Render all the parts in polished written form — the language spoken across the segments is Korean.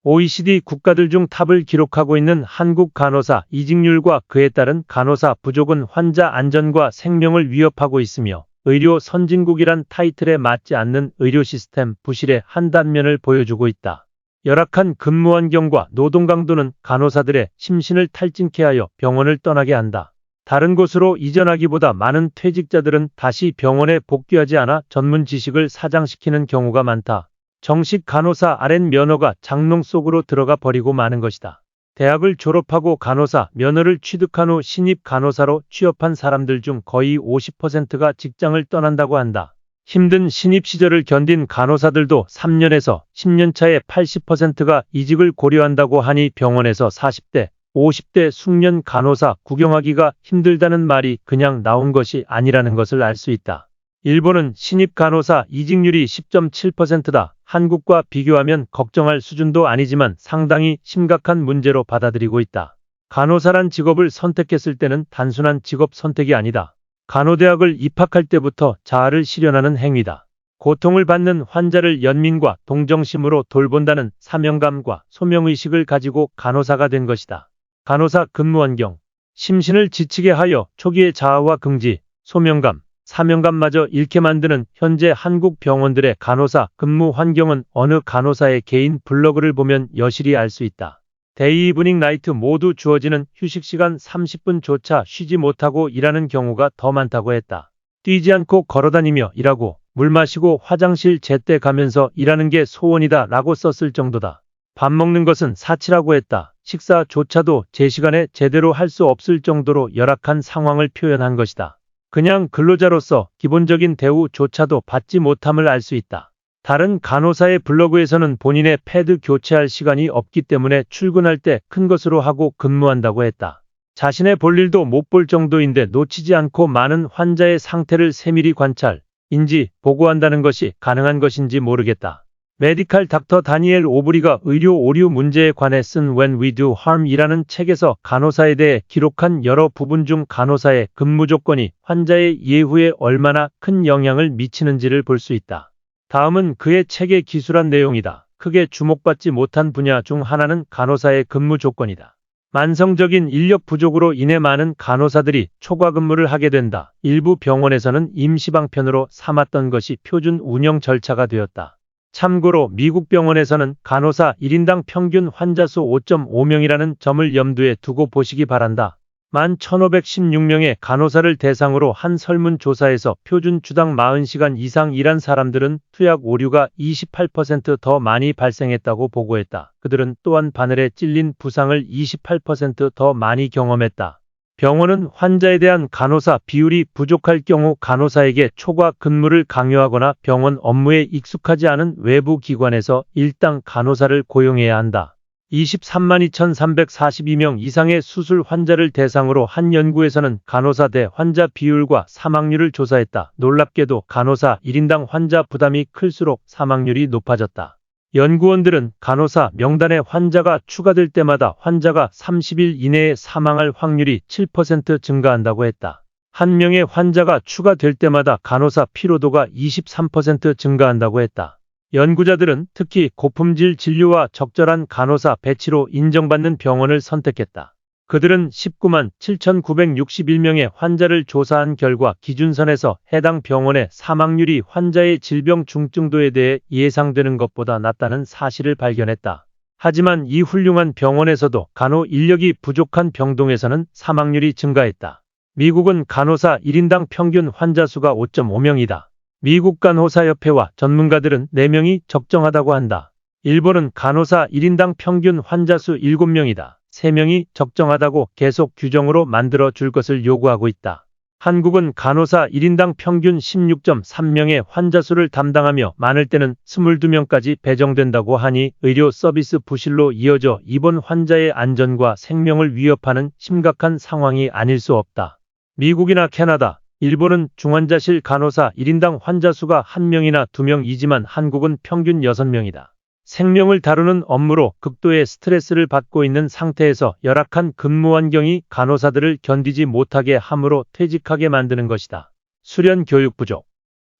OECD 국가들 중 탑을 기록하고 있는 한국 간호사 이직률과 그에 따른 간호사 부족은 환자 안전과 생명을 위협하고 있으며 의료 선진국이란 타이틀에 맞지 않는 의료 시스템 부실의 한 단면을 보여주고 있다. 열악한 근무 환경과 노동 강도는 간호사들의 심신을 탈진케 하여 병원을 떠나게 한다. 다른 곳으로 이전하기보다 많은 퇴직자들은 다시 병원에 복귀하지 않아 전문 지식을 사장시키는 경우가 많다. 정식 간호사 RN 면허가 장롱 속으로 들어가 버리고 마는 것이다. 대학을 졸업하고 간호사 면허를 취득한 후 신입 간호사로 취업한 사람들 중 거의 50%가 직장을 떠난다고 한다. 힘든 신입 시절을 견딘 간호사들도 3년에서 10년 차에 80%가 이직을 고려한다고 하니 병원에서 40대, 50대 숙련 간호사 구경하기가 힘들다는 말이 그냥 나온 것이 아니라는 것을 알 수 있다. 일본은 신입 간호사 이직률이 10.7%다. 한국과 비교하면 걱정할 수준도 아니지만 상당히 심각한 문제로 받아들이고 있다. 간호사란 직업을 선택했을 때는 단순한 직업 선택이 아니다. 간호대학을 입학할 때부터 자아를 실현하는 행위다. 고통을 받는 환자를 연민과 동정심으로 돌본다는 사명감과 소명의식을 가지고 간호사가 된 것이다. 간호사 근무 환경. 심신을 지치게 하여 초기의 자아와 긍지, 소명감, 사명감마저 잃게 만드는 현재 한국 병원들의 간호사 근무 환경은 어느 간호사의 개인 블로그를 보면 여실히 알 수 있다. 데이 이브닝 나이트 모두 주어지는 휴식시간 30분조차 쉬지 못하고 일하는 경우가 더 많다고 했다. 뛰지 않고 걸어다니며 일하고 물 마시고 화장실 제때 가면서 일하는 게 소원이다 라고 썼을 정도다. 밥 먹는 것은 사치라고 했다. 식사조차도 제 시간에 제대로 할 수 없을 정도로 열악한 상황을 표현한 것이다. 그냥 근로자로서 기본적인 대우조차도 받지 못함을 알 수 있다. 다른 간호사의 블로그에서는 본인의 패드 교체할 시간이 없기 때문에 출근할 때 큰 것으로 하고 근무한다고 했다. 자신의 볼 일도 못 볼 정도인데 놓치지 않고 많은 환자의 상태를 세밀히 관찰, 인지, 보고한다는 것이 가능한 것인지 모르겠다. 메디칼 닥터 다니엘 오브리가 의료 오류 문제에 관해 쓴 When We Do Harm이라는 책에서 간호사에 대해 기록한 여러 부분 중 간호사의 근무 조건이 환자의 예후에 얼마나 큰 영향을 미치는지를 볼 수 있다. 다음은 그의 책에 기술한 내용이다. 크게 주목받지 못한 분야 중 하나는 간호사의 근무 조건이다. 만성적인 인력 부족으로 인해 많은 간호사들이 초과 근무를 하게 된다. 일부 병원에서는 임시방편으로 삼았던 것이 표준 운영 절차가 되었다. 참고로 미국 병원에서는 간호사 1인당 평균 환자 수 5.5명이라는 점을 염두에 두고 보시기 바란다. 11,516명의 간호사를 대상으로 한 설문조사에서 표준 주당 40시간 이상 일한 사람들은 투약 오류가 28% 더 많이 발생했다고 보고했다. 그들은 또한 바늘에 찔린 부상을 28% 더 많이 경험했다. 병원은 환자에 대한 간호사 비율이 부족할 경우 간호사에게 초과 근무를 강요하거나 병원 업무에 익숙하지 않은 외부 기관에서 일당 간호사를 고용해야 한다. 23만 2,342명 이상의 수술 환자를 대상으로 한 연구에서는 간호사 대 환자 비율과 사망률을 조사했다. 놀랍게도 간호사 1인당 환자 부담이 클수록 사망률이 높아졌다. 연구원들은 간호사 명단에 환자가 추가될 때마다 환자가 30일 이내에 사망할 확률이 7% 증가한다고 했다. 한 명의 환자가 추가될 때마다 간호사 피로도가 23% 증가한다고 했다. 연구자들은 특히 고품질 진료와 적절한 간호사 배치로 인정받는 병원을 선택했다. 그들은 19만 7,961명의 환자를 조사한 결과 기준선에서 해당 병원의 사망률이 환자의 질병 중증도에 대해 예상되는 것보다 낮다는 사실을 발견했다. 하지만 이 훌륭한 병원에서도 간호 인력이 부족한 병동에서는 사망률이 증가했다. 미국은 간호사 1인당 평균 환자 수가 5.5명이다. 미국 간호사협회와 전문가들은 4명이 적정하다고 한다. 일본은 간호사 1인당 평균 환자 수 7명이다. 3명이 적정하다고 계속 규정으로 만들어 줄 것을 요구하고 있다. 한국은 간호사 1인당 평균 16.3명의 환자 수를 담당하며 많을 때는 22명까지 배정된다고 하니 의료 서비스 부실로 이어져 입원 환자의 안전과 생명을 위협하는 심각한 상황이 아닐 수 없다. 미국이나 캐나다, 일본은 중환자실 간호사 1인당 환자 수가 1명이나 2명이지만 한국은 평균 6명이다. 생명을 다루는 업무로 극도의 스트레스를 받고 있는 상태에서 열악한 근무 환경이 간호사들을 견디지 못하게 함으로 퇴직하게 만드는 것이다. 수련 교육 부족.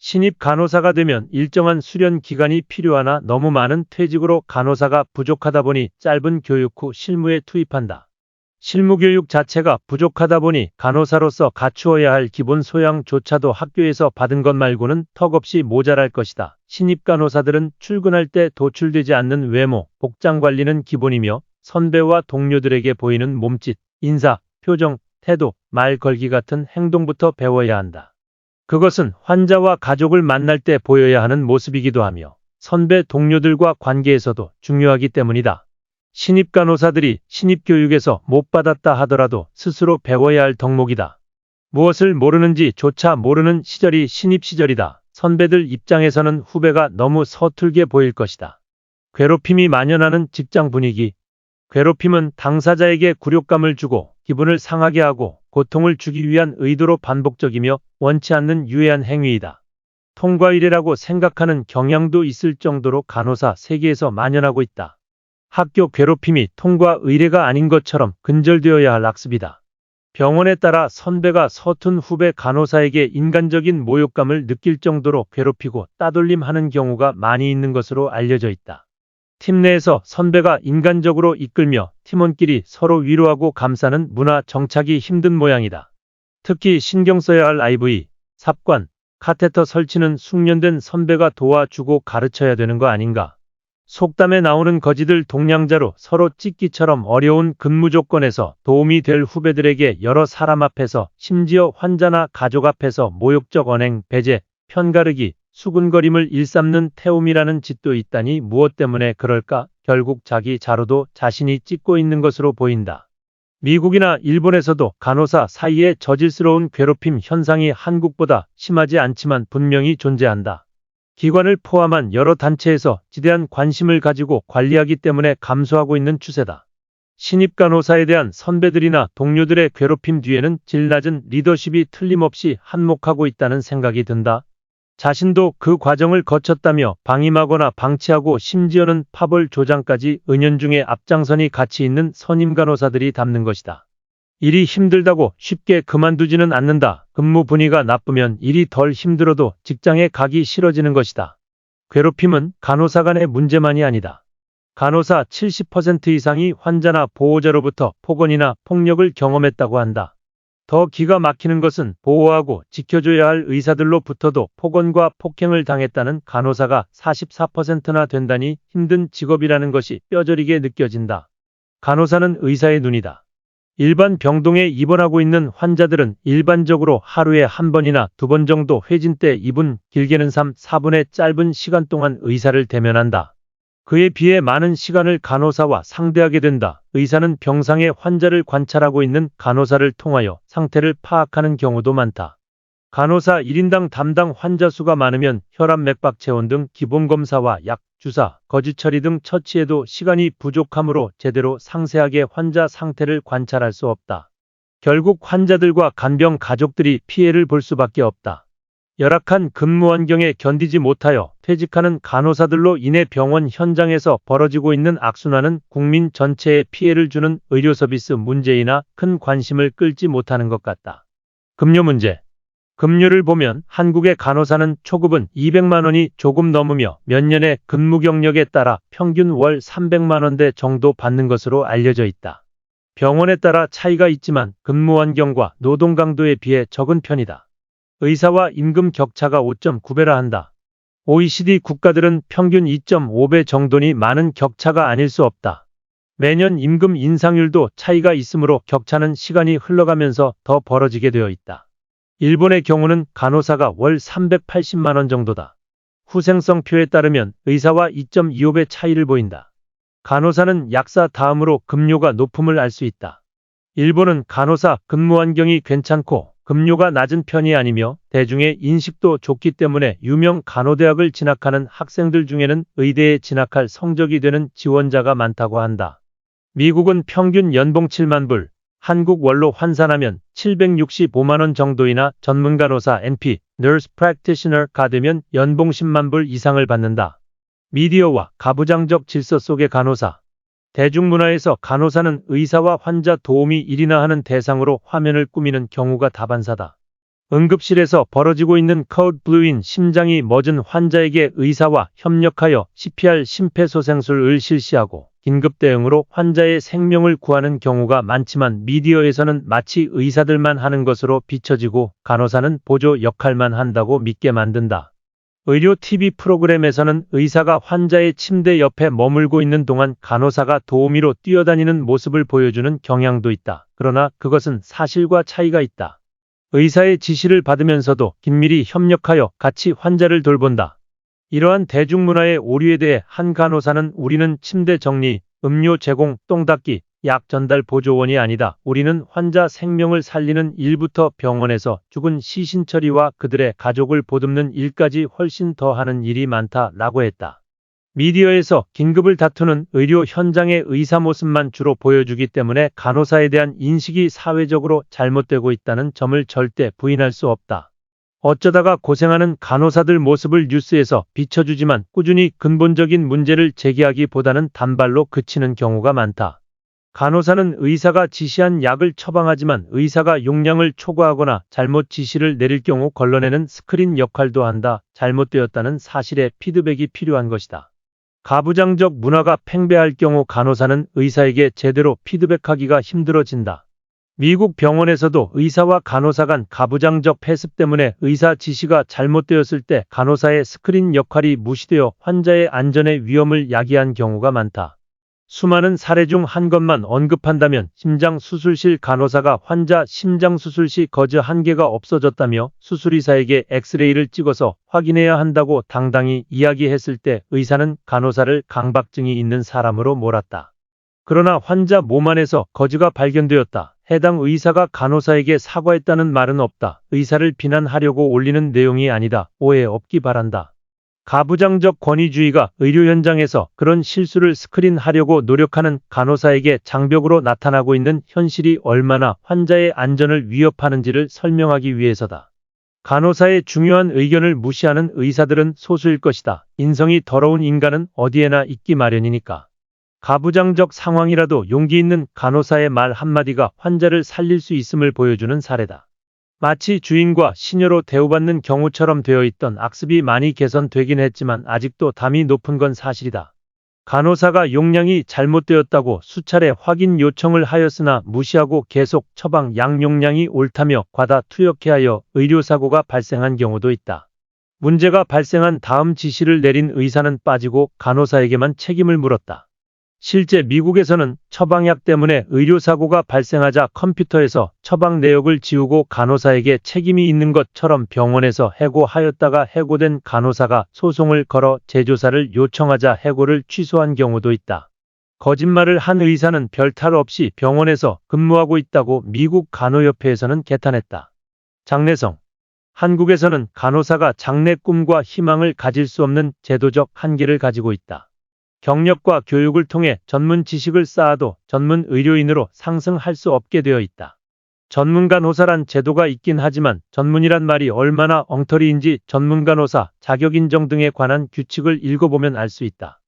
신입 간호사가 되면 일정한 수련 기간이 필요하나 너무 많은 퇴직으로 간호사가 부족하다 보니 짧은 교육 후 실무에 투입한다. 실무 교육 자체가 부족하다 보니 간호사로서 갖추어야 할 기본 소양조차도 학교에서 받은 것 말고는 턱없이 모자랄 것이다. 신입 간호사들은 출근할 때 도출되지 않는 외모, 복장 관리는 기본이며 선배와 동료들에게 보이는 몸짓, 인사, 표정, 태도, 말 걸기 같은 행동부터 배워야 한다. 그것은 환자와 가족을 만날 때 보여야 하는 모습이기도 하며 선배 동료들과 관계에서도 중요하기 때문이다. 신입 간호사들이 신입 교육에서 못 받았다 하더라도 스스로 배워야 할 덕목이다. 무엇을 모르는지 조차 모르는 시절이 신입 시절이다. 선배들 입장에서는 후배가 너무 서툴게 보일 것이다. 괴롭힘이 만연하는 직장 분위기. 괴롭힘은 당사자에게 굴욕감을 주고 기분을 상하게 하고 고통을 주기 위한 의도로 반복적이며 원치 않는 유해한 행위이다. 통과 의례라고 생각하는 경향도 있을 정도로 간호사 세계에서 만연하고 있다. 학교 괴롭힘이 통과 의례가 아닌 것처럼 근절되어야 할 악습이다. 병원에 따라 선배가 서툰 후배 간호사에게 인간적인 모욕감을 느낄 정도로 괴롭히고 따돌림하는 경우가 많이 있는 것으로 알려져 있다. 팀 내에서 선배가 인간적으로 이끌며 팀원끼리 서로 위로하고 감싸는 문화 정착이 힘든 모양이다. 특히 신경 써야 할 IV, 삽관, 카테터 설치는 숙련된 선배가 도와주고 가르쳐야 되는 거 아닌가. 속담에 나오는 거지들 동량자로 서로 찍기처럼 어려운 근무 조건에서 도움이 될 후배들에게 여러 사람 앞에서 심지어 환자나 가족 앞에서 모욕적 언행, 배제, 편가르기, 수군거림을 일삼는 태움이라는 짓도 있다니 무엇 때문에 그럴까? 결국 자기 자로도 자신이 찍고 있는 것으로 보인다. 미국이나 일본에서도 간호사 사이에 저질스러운 괴롭힘 현상이 한국보다 심하지 않지만 분명히 존재한다. 기관을 포함한 여러 단체에서 지대한 관심을 가지고 관리하기 때문에 감소하고 있는 추세다. 신입 간호사에 대한 선배들이나 동료들의 괴롭힘 뒤에는 질 낮은 리더십이 틀림없이 한몫하고 있다는 생각이 든다. 자신도 그 과정을 거쳤다며 방임하거나 방치하고 심지어는 파벌 조장까지 은연중에 앞장선이 가치 있는 선임 간호사들이 담는 것이다. 일이 힘들다고 쉽게 그만두지는 않는다. 근무 분위기가 나쁘면 일이 덜 힘들어도 직장에 가기 싫어지는 것이다. 괴롭힘은 간호사 간의 문제만이 아니다. 간호사 70% 이상이 환자나 보호자로부터 폭언이나 폭력을 경험했다고 한다. 더 기가 막히는 것은 보호하고 지켜줘야 할 의사들로부터도 폭언과 폭행을 당했다는 간호사가 44%나 된다니 힘든 직업이라는 것이 뼈저리게 느껴진다. 간호사는 의사의 눈이다. 일반 병동에 입원하고 있는 환자들은 일반적으로 하루에 한 번이나 두 번 정도 회진 때 2분, 길게는 3, 4분의 짧은 시간 동안 의사를 대면한다. 그에 비해 많은 시간을 간호사와 상대하게 된다. 의사는 병상의 환자를 관찰하고 있는 간호사를 통하여 상태를 파악하는 경우도 많다. 간호사 1인당 담당 환자 수가 많으면 혈압, 맥박 체온 등 기본 검사와 약, 주사, 거짓 처리 등 처치에도 시간이 부족하므로 제대로 상세하게 환자 상태를 관찰할 수 없다. 결국 환자들과 간병 가족들이 피해를 볼 수밖에 없다. 열악한 근무 환경에 견디지 못하여 퇴직하는 간호사들로 인해 병원 현장에서 벌어지고 있는 악순환은 국민 전체에 피해를 주는 의료 서비스 문제이나 큰 관심을 끌지 못하는 것 같다. 급료 문제. 급료를 보면 한국의 간호사는 초급은 200만 원이 조금 넘으며 몇 년의 근무 경력에 따라 평균 월 300만 원대 정도 받는 것으로 알려져 있다. 병원에 따라 차이가 있지만 근무 환경과 노동 강도에 비해 적은 편이다. 의사와 임금 격차가 5.9배라 한다. OECD 국가들은 평균 2.5배 정도니 많은 격차가 아닐 수 없다. 매년 임금 인상률도 차이가 있으므로 격차는 시간이 흘러가면서 더 벌어지게 되어 있다. 일본의 경우는 간호사가 월 380만 원 정도다. 후생성표에 따르면 의사와 2.25배 차이를 보인다. 간호사는 약사 다음으로 급료가 높음을 알 수 있다. 일본은 간호사 근무 환경이 괜찮고 급료가 낮은 편이 아니며 대중의 인식도 좋기 때문에 유명 간호대학을 진학하는 학생들 중에는 의대에 진학할 성적이 되는 지원자가 많다고 한다. 미국은 평균 연봉 7만 불, 한국 월로 환산하면 765만 원 정도이나 전문 간호사 NP, Nurse Practitioner가 되면 연봉 10만 불 이상을 받는다. 미디어와 가부장적 질서 속의 간호사. 대중문화에서 간호사는 의사와 환자 도우미 일이나 하는 대상으로 화면을 꾸미는 경우가 다반사다. 응급실에서 벌어지고 있는 코드 블루인 심장이 멎은 환자에게 의사와 협력하여 CPR 심폐소생술을 실시하고 긴급 대응으로 환자의 생명을 구하는 경우가 많지만 미디어에서는 마치 의사들만 하는 것으로 비춰지고 간호사는 보조 역할만 한다고 믿게 만든다. 의료 TV 프로그램에서는 의사가 환자의 침대 옆에 머물고 있는 동안 간호사가 도우미로 뛰어다니는 모습을 보여주는 경향도 있다. 그러나 그것은 사실과 차이가 있다. 의사의 지시를 받으면서도 긴밀히 협력하여 같이 환자를 돌본다. 이러한 대중문화의 오류에 대해 한 간호사는 우리는 침대 정리, 음료 제공, 똥 닦기, 약 전달 보조원이 아니다. 우리는 환자 생명을 살리는 일부터 병원에서 죽은 시신 처리와 그들의 가족을 보듬는 일까지 훨씬 더 하는 일이 많다라고 했다. 미디어에서 긴급을 다투는 의료 현장의 의사 모습만 주로 보여주기 때문에 간호사에 대한 인식이 사회적으로 잘못되고 있다는 점을 절대 부인할 수 없다. 어쩌다가 고생하는 간호사들 모습을 뉴스에서 비춰주지만 꾸준히 근본적인 문제를 제기하기보다는 단발로 그치는 경우가 많다. 간호사는 의사가 지시한 약을 처방하지만 의사가 용량을 초과하거나 잘못 지시를 내릴 경우 걸러내는 스크린 역할도 한다. 잘못되었다는 사실에 피드백이 필요한 것이다. 가부장적 문화가 팽배할 경우 간호사는 의사에게 제대로 피드백하기가 힘들어진다. 미국 병원에서도 의사와 간호사 간 가부장적 폐습 때문에 의사 지시가 잘못되었을 때 간호사의 스크린 역할이 무시되어 환자의 안전의 위험을 야기한 경우가 많다. 수많은 사례 중 한 것만 언급한다면 심장수술실 간호사가 환자 심장수술 시 거즈 한 개가 없어졌다며 수술의사에게 엑스레이를 찍어서 확인해야 한다고 당당히 이야기했을 때 의사는 간호사를 강박증이 있는 사람으로 몰았다. 그러나 환자 몸 안에서 거즈가 발견되었다. 해당 의사가 간호사에게 사과했다는 말은 없다. 의사를 비난하려고 올리는 내용이 아니다. 오해 없기 바란다. 가부장적 권위주의가 의료 현장에서 그런 실수를 스크린하려고 노력하는 간호사에게 장벽으로 나타나고 있는 현실이 얼마나 환자의 안전을 위협하는지를 설명하기 위해서다. 간호사의 중요한 의견을 무시하는 의사들은 소수일 것이다. 인성이 더러운 인간은 어디에나 있기 마련이니까. 가부장적 상황이라도 용기 있는 간호사의 말 한마디가 환자를 살릴 수 있음을 보여주는 사례다. 마치 주인과 시녀로 대우받는 경우처럼 되어 있던 악습이 많이 개선되긴 했지만 아직도 담이 높은 건 사실이다. 간호사가 용량이 잘못되었다고 수차례 확인 요청을 하였으나 무시하고 계속 처방 약 용량이 옳다며 과다 투여케하여 의료사고가 발생한 경우도 있다. 문제가 발생한 다음 지시를 내린 의사는 빠지고 간호사에게만 책임을 물었다. 실제 미국에서는 처방약 때문에 의료사고가 발생하자 컴퓨터에서 처방 내역을 지우고 간호사에게 책임이 있는 것처럼 병원에서 해고하였다가 해고된 간호사가 소송을 걸어 재조사를 요청하자 해고를 취소한 경우도 있다. 거짓말을 한 의사는 별탈 없이 병원에서 근무하고 있다고 미국 간호협회에서는 개탄했다. 장래성. 한국에서는 간호사가 장래 꿈과 희망을 가질 수 없는 제도적 한계를 가지고 있다. 경력과 교육을 통해 전문 지식을 쌓아도 전문 의료인으로 상승할 수 없게 되어 있다. 전문간호사란 제도가 있긴 하지만 전문이란 말이 얼마나 엉터리인지 전문간호사 자격인정 등에 관한 규칙을 읽어보면 알 수 있다.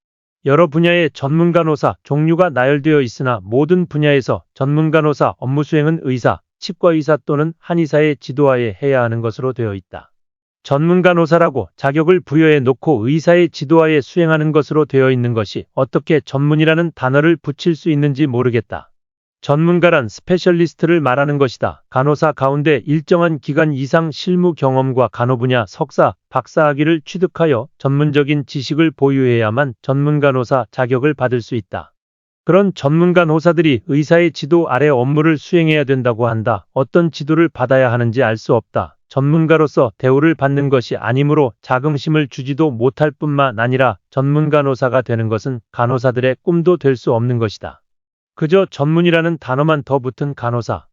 여러 분야의 전문간호사 종류가 나열되어 있으나 모든 분야에서 전문간호사 업무 수행은 의사, 치과의사 또는 한의사의 지도하에 해야 하는 것으로 되어 있다. 전문간호사라고 자격을 부여해 놓고 의사의 지도하에 수행하는 것으로 되어 있는 것이 어떻게 전문이라는 단어를 붙일 수 있는지 모르겠다. 전문가란 스페셜리스트를 말하는 것이다. 간호사 가운데 일정한 기간 이상 실무 경험과 간호 분야 석사, 박사학위를 취득하여 전문적인 지식을 보유해야만 전문간호사 자격을 받을 수 있다. 그런 전문간호사들이 의사의 지도 아래 업무를 수행해야 된다고 한다. 어떤 지도를 받아야 하는지 알 수 없다. 전문가로서 대우를 받는 것이 아니므로 자긍심을 주지도 못할 뿐만 아니라 전문간호사가 되는 것은 간호사들의 꿈도 될 수 없는 것이다. 그저 전문이라는 단어만 더 붙은 간호사.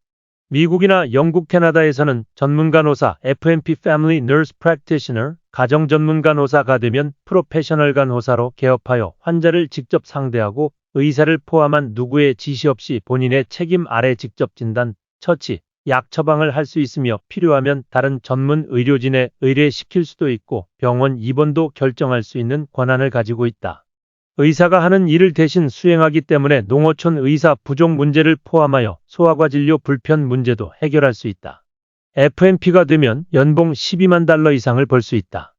미국이나 영국, 캐나다에서는 전문간호사 FNP Family Nurse Practitioner, 가정전문간호사가 되면 프로페셔널 간호사로 개업하여 환자를 직접 상대하고 의사를 포함한 누구의 지시 없이 본인의 책임 아래 직접 진단, 처치, 약 처방을 할 수 있으며 필요하면 다른 전문 의료진에 의뢰시킬 수도 있고 병원 입원도 결정할 수 있는 권한을 가지고 있다. 의사가 하는 일을 대신 수행하기 때문에 농어촌 의사 부족 문제를 포함하여 소아과 진료 불편 문제도 해결할 수 있다. FNP가 되면 연봉 12만 달러 이상을 벌 수 있다.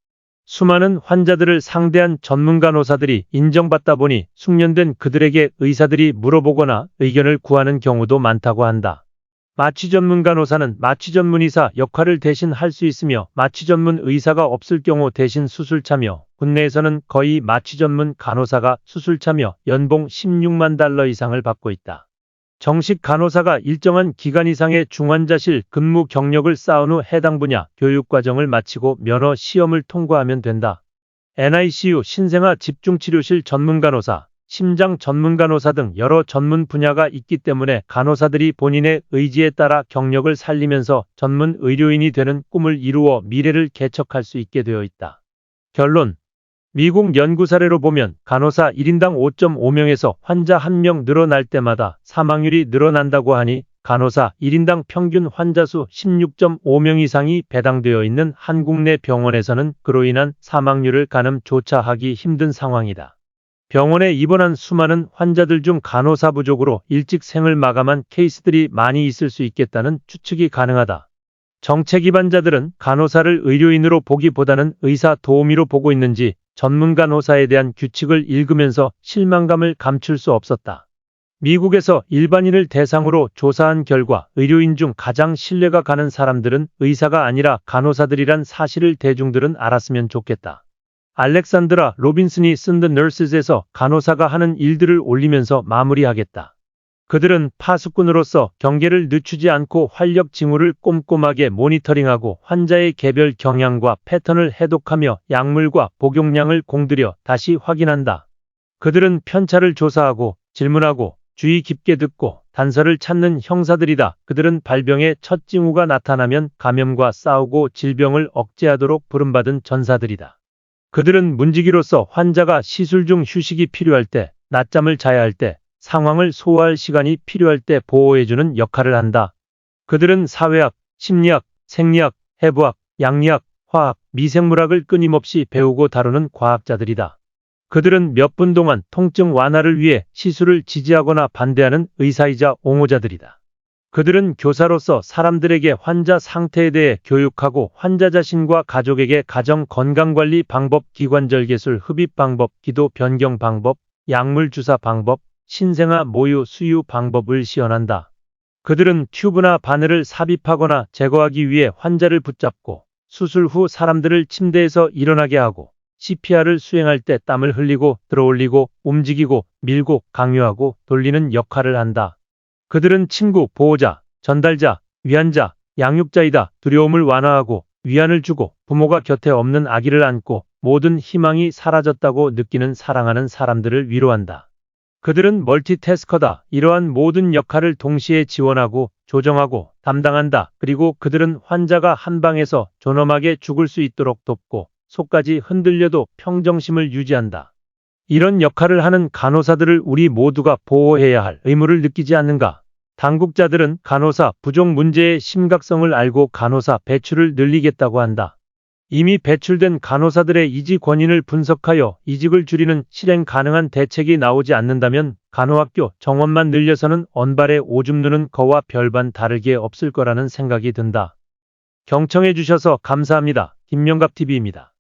수많은 환자들을 상대한 전문 간호사들이 인정받다 보니 숙련된 그들에게 의사들이 물어보거나 의견을 구하는 경우도 많다고 한다. 마취 전문 간호사는 마취 전문 의사 역할을 대신 할 수 있으며 마취 전문 의사가 없을 경우 대신 수술차며 국내에서는 거의 마취 전문 간호사가 수술차며 연봉 16만 달러 이상을 받고 있다. 정식 간호사가 일정한 기간 이상의 중환자실 근무 경력을 쌓은 후 해당 분야 교육과정을 마치고 면허 시험을 통과하면 된다. NICU 신생아 집중치료실 전문 간호사, 심장 전문 간호사 등 여러 전문 분야가 있기 때문에 간호사들이 본인의 의지에 따라 경력을 살리면서 전문 의료인이 되는 꿈을 이루어 미래를 개척할 수 있게 되어 있다. 결론. 미국 연구 사례로 보면 간호사 1인당 5.5명에서 환자 1명 늘어날 때마다 사망률이 늘어난다고 하니 간호사 1인당 평균 환자 수 16.5명 이상이 배당되어 있는 한국 내 병원에서는 그로 인한 사망률을 가늠조차 하기 힘든 상황이다. 병원에 입원한 수많은 환자들 중 간호사 부족으로 일찍 생을 마감한 케이스들이 많이 있을 수 있겠다는 추측이 가능하다. 정책 위반자들은 간호사를 의료인으로 보기보다는 의사 도우미로 보고 있는지 전문 간호사에 대한 규칙을 읽으면서 실망감을 감출 수 없었다. 미국에서 일반인을 대상으로 조사한 결과 의료인 중 가장 신뢰가 가는 사람들은 의사가 아니라 간호사들이란 사실을 대중들은 알았으면 좋겠다. 알렉산드라 로빈슨이 쓴 The Nurses에서 간호사가 하는 일들을 올리면서 마무리하겠다. 그들은 파수꾼으로서 경계를 늦추지 않고 활력 징후를 꼼꼼하게 모니터링하고 환자의 개별 경향과 패턴을 해독하며 약물과 복용량을 공들여 다시 확인한다. 그들은 편차를 조사하고 질문하고 주의 깊게 듣고 단서를 찾는 형사들이다. 그들은 발병의 첫 징후가 나타나면 감염과 싸우고 질병을 억제하도록 부름받은 전사들이다. 그들은 문지기로서 환자가 시술 중 휴식이 필요할 때, 낮잠을 자야 할 때, 상황을 소화할 시간이 필요할 때 보호해주는 역할을 한다. 그들은 사회학, 심리학, 생리학, 해부학, 양리학, 화학, 미생물학을 끊임없이 배우고 다루는 과학자들이다. 그들은 몇 분 동안 통증 완화를 위해 시술을 지지하거나 반대하는 의사이자 옹호자들이다. 그들은 교사로서 사람들에게 환자 상태에 대해 교육하고 환자 자신과 가족에게 가정 건강관리 방법, 기관절개술 흡입 방법, 기도 변경 방법, 약물 주사 방법, 신생아 모유 수유 방법을 시연한다. 그들은 튜브나 바늘을 삽입하거나 제거하기 위해 환자를 붙잡고 수술 후 사람들을 침대에서 일어나게 하고 CPR을 수행할 때 땀을 흘리고 들어올리고 움직이고 밀고 강요하고 돌리는 역할을 한다. 그들은 친구, 보호자, 전달자, 위안자, 양육자이다. 두려움을 완화하고 위안을 주고 부모가 곁에 없는 아기를 안고 모든 희망이 사라졌다고 느끼는 사랑하는 사람들을 위로한다. 그들은 멀티태스커다. 이러한 모든 역할을 동시에 지원하고 조정하고 담당한다. 그리고 그들은 환자가 한 방에서 존엄하게 죽을 수 있도록 돕고 속까지 흔들려도 평정심을 유지한다. 이런 역할을 하는 간호사들을 우리 모두가 보호해야 할 의무를 느끼지 않는가? 당국자들은 간호사 부족 문제의 심각성을 알고 간호사 배출을 늘리겠다고 한다. 이미 배출된 간호사들의 이직 권인을 분석하여 이직을 줄이는 실행 가능한 대책이 나오지 않는다면 간호학교 정원만 늘려서는 언발에 오줌 누는 거와 별반 다를 게 없을 거라는 생각이 든다. 경청해 주셔서 감사합니다. 김명갑TV입니다.